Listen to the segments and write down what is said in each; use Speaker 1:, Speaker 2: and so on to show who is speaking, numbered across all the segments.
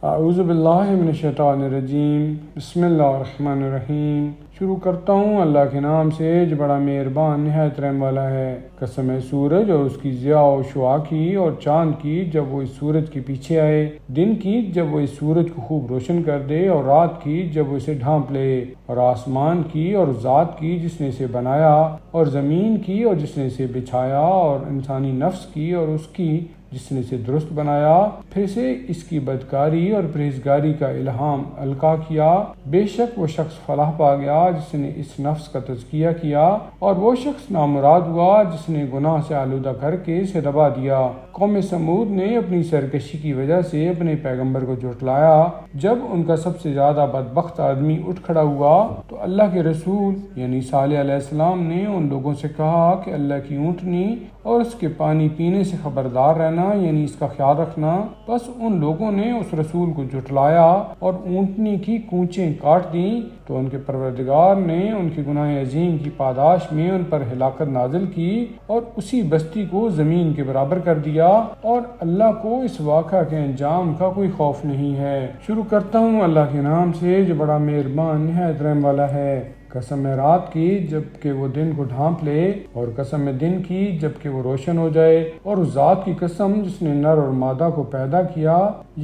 Speaker 1: اعوذ باللہ من الشیطان الرجیم، بسم اللہ الرحمن الرحیم۔ شروع کرتا ہوں اللہ کے نام سے جو بڑا مہربان نہایت رحم والا ہے۔ قسم ہے سورج اور اس کی ضیاء و شعاع کی، اور چاند کی جب وہ اس سورج کے پیچھے آئے، دن کی جب وہ اس سورج کو خوب روشن کر دے، اور رات کی جب وہ اسے ڈھانپ لے، اور آسمان کی اور ذات کی جس نے اسے بنایا، اور زمین کی اور جس نے اسے بچھایا، اور انسانی نفس کی اور اس کی جس نے اسے درست بنایا، پھر اسے اس کی بدکاری اور پرہیزگاری کا الہام القا کیا۔ بے شک وہ شخص فلاح پا گیا جس نے اس نفس کا تزکیہ کیا، اور وہ شخص نامراد ہوا جس نے گناہ سے آلودہ کر کے اسے دبا دیا۔ قوم سمود نے اپنی سرکشی کی وجہ سے اپنے پیغمبر کو جھٹلایا۔ جب ان کا سب سے زیادہ بدبخت آدمی اٹھ کھڑا ہوا تو اللہ کے رسول یعنی صالح علیہ السلام نے ان لوگوں سے کہا کہ اللہ کی اونٹنی اور اس کے پانی پینے سے خبردار رہنا، یعنی اس کا خیال رکھنا۔ بس ان لوگوں نے اس رسول کو جھٹلایا اور اونٹنی کی کونچیں کاٹ دیں، تو ان کے پروردگار نے ان کے گناہ عظیم کی پاداش میں ان پر ہلاکت نازل کی اور اسی بستی کو زمین کے برابر کر دیا، اور اللہ کو اس واقعہ کے انجام کا کوئی خوف نہیں ہے۔ شروع کرتا ہوں اللہ کے نام سے جو بڑا مہربان نہایت رحم والا ہے۔ قسم ہے رات کی جب کہ وہ دن کو ڈھانپ لے، اور قسم ہے دن کی جب کہ وہ روشن ہو جائے، اور اس ذات کی قسم جس نے نر اور مادہ کو پیدا کیا۔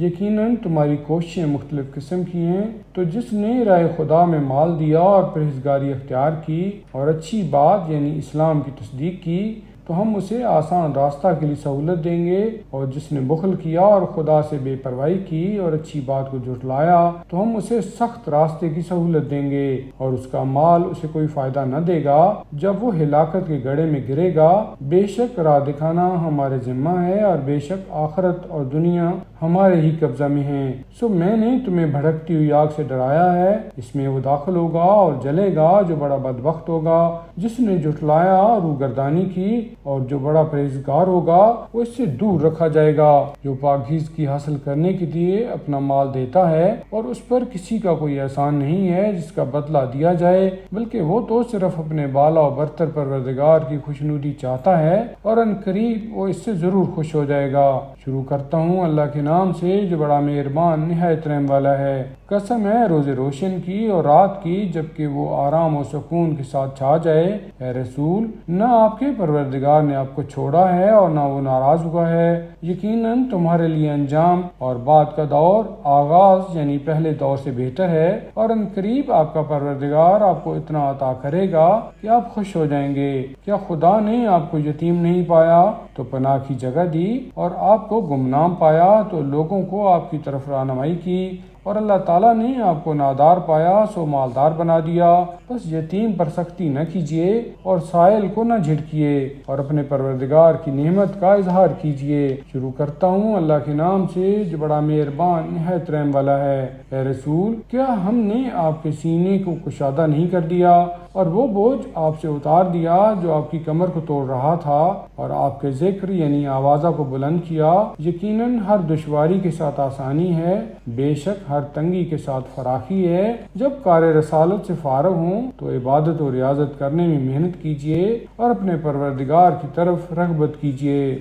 Speaker 1: یقیناً تمہاری کوششیں مختلف قسم کی ہیں، تو جس نے راہ خدا میں مال دیا اور پرہیزگاری اختیار کی اور اچھی بات یعنی اسلام کی تصدیق کی، تو ہم اسے آسان راستہ کے لیے سہولت دیں گے، اور جس نے بخل کیا اور خدا سے بے پرواہی کی اور اچھی بات کو جھٹلایا، تو ہم اسے سخت راستے کی سہولت دیں گے، اور اس کا مال اسے کوئی فائدہ نہ دے گا جب وہ ہلاکت کے گڑھے میں گرے گا۔ بے شک راہ دکھانا ہمارے ذمہ ہے، اور بے شک آخرت اور دنیا ہمارے ہی قبضہ میں ہیں۔ سو میں نے تمہیں بھڑکتی ہوئی آگ سے ڈرایا ہے، اس میں وہ داخل ہوگا اور جلے گا جو بڑا بدبخت ہوگا، جس نے جھٹلایا اور روگردانی کی، اور جو بڑا پرہیزگار ہوگا وہ اس سے دور رکھا جائے گا۔ جو پاکیزگی حاصل کرنے کے لیے اپنا مال دیتا ہے اور اس پر کسی کا کوئی احسان نہیں ہے جس کا بدلہ دیا جائے، بلکہ وہ تو صرف اپنے بالا و برتر پروردگار کی خوشنودی چاہتا ہے، اور ان قریب وہ اس سے ضرور خوش ہو جائے گا۔ شروع کرتا ہوں اللہ کے نام سے جو بڑا مہربان نہایت رحم والا ہے۔ قسم ہے روز روشن کی اور رات کی جب کہ وہ آرام و سکون کے ساتھ چھا جائے۔ اے رسول، نہ آپ کے پروردگار نے آپ کو چھوڑا ہے اور نہ وہ ناراض ہوا ہے۔ یقیناً تمہارے لیے انجام اور بعد کا دور آغاز یعنی پہلے دور سے بہتر ہے، اور ان قریب آپ کا پروردگار آپ کو اتنا عطا کرے گا کہ آپ خوش ہو جائیں گے۔ کیا خدا نے آپ کو یتیم نہیں پایا تو پناہ کی جگہ دی، اور آپ کو گمنام پایا تو لوگوں کو آپ کی طرف رہنمائی کی، اور اللہ تعالیٰ نے آپ کو نادار پایا سو مالدار بنا دیا۔ بس یتیم پر سختی نہ کیجیے اور سائل کو نہ جھٹکیے، اور اپنے پروردگار کی نعمت کا اظہار کیجیے۔ شروع کرتا ہوں اللہ کے نام سے جو بڑا مہربان نہایت رحم والا ہے۔ اے رسول، کیا ہم نے آپ کے سینے کو کشادہ نہیں کر دیا، اور وہ بوجھ آپ سے اتار دیا جو آپ کی کمر کو توڑ رہا تھا، اور آپ کے ذکر یعنی آوازہ کو بلند کیا۔ یقیناً ہر دشواری کے ساتھ آسانی ہے، بے شک ہر تنگی کے ساتھ فراخی ہے۔ جب کار رسالت سے فارغ ہوں تو عبادت و ریاضت کرنے میں محنت کیجیے، اور اپنے پروردگار کی طرف رغبت کیجیے۔